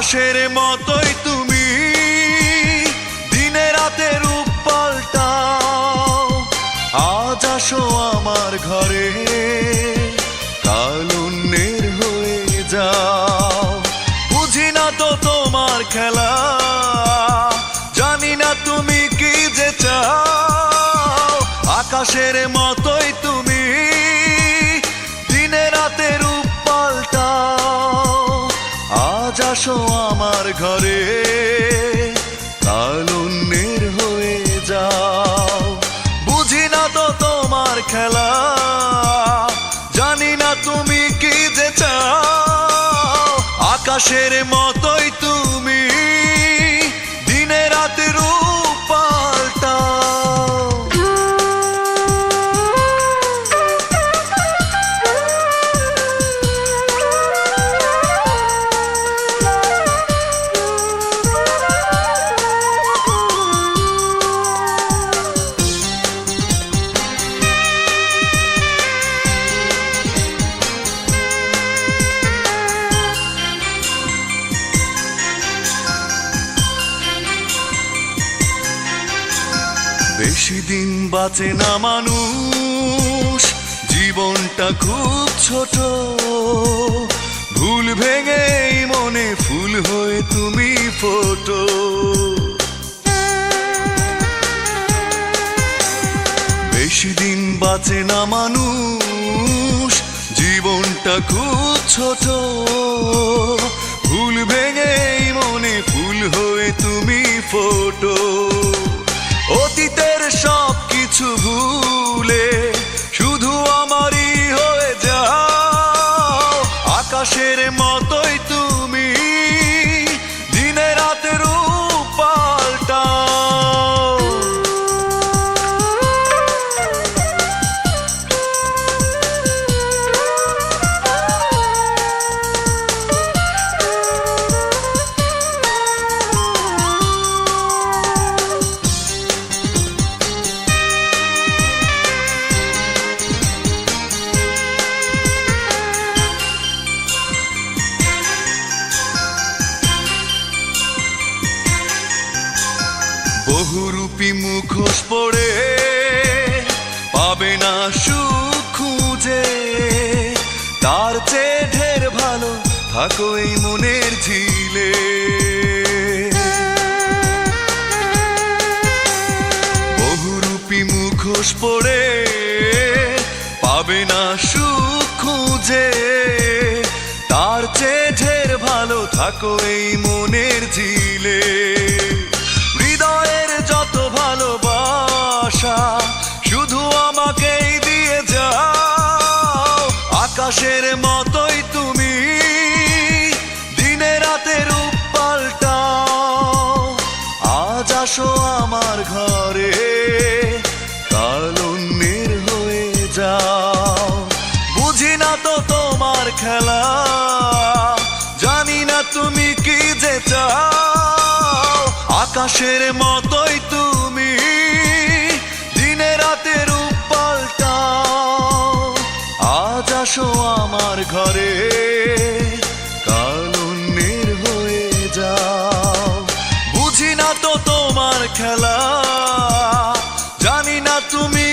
আকাশের মতোই তুমি দিনে রাতে রূপ পাল্টাও। আজ আসো আমার ঘরে, কাল অন্যের হয়ে যাও। বুঝি না তো তোমার খেলা, জানি না তুমি কি যে চাও। আকাশের মতোই তুমি দিনে রাতে রূপ পাল্টাও। আজ আসো আমার ঘরে, কাল অন্যের হয়ে যাও। বুঝি না তো তোমার খেলা, জানি না তুমি কি যে চাও। আকাশের মতোই তুমি দিনে রাতে রূপ পাল্টাও। বেশি দিন বাঁচে না মানুষ, জীবনটা খুব ছোট। ভুল ভেঙে মনে ফুল হয়ে তুমি ফোটো। বেশি দিন বাঁচে না মানুষ, জীবনটা খুব ছোট। ভুল ভেঙে মনে ফুল হয়ে তুমি ফোটো। অতীতের সব কিছু ভুলে শুধু আমারই হয়ে যাও। আকাশের মতোই তুমি দিনে রাতে রূপ পাল্টাও। বহুরূপী মুখোশ পড়ে পাবে না সুখ খুঁজে। তার চেয়ে ঢের ভালো থাকো এই মনের ঝিলে। বহুরূপী মুখোশ পড়ে পাবে না সুখ খুঁজে। তার চেয়ে ঢের ভালো থাকো এই মনের ঝিলে। হৃদয়ের যত ভালোবাসা শুধু আমাকেই দিয়ে যাও। আকাশের মতোই তুমি দিনে রাতে রূপ পাল্টাও। আজ আসো আমার ঘরে, কাল অন্যের হয়ে যাও। বুঝি না তো তোমার খেলা, জানি না তুমি কি যে চাও। আকাশের মতোই তুমি দিনে রাতে রূপ পাল্টাও। আজ আসো আমার ঘরে, কাল অন্যের হয়ে যাও। বুঝি না তো তোমার খেলা, জানি না তুমি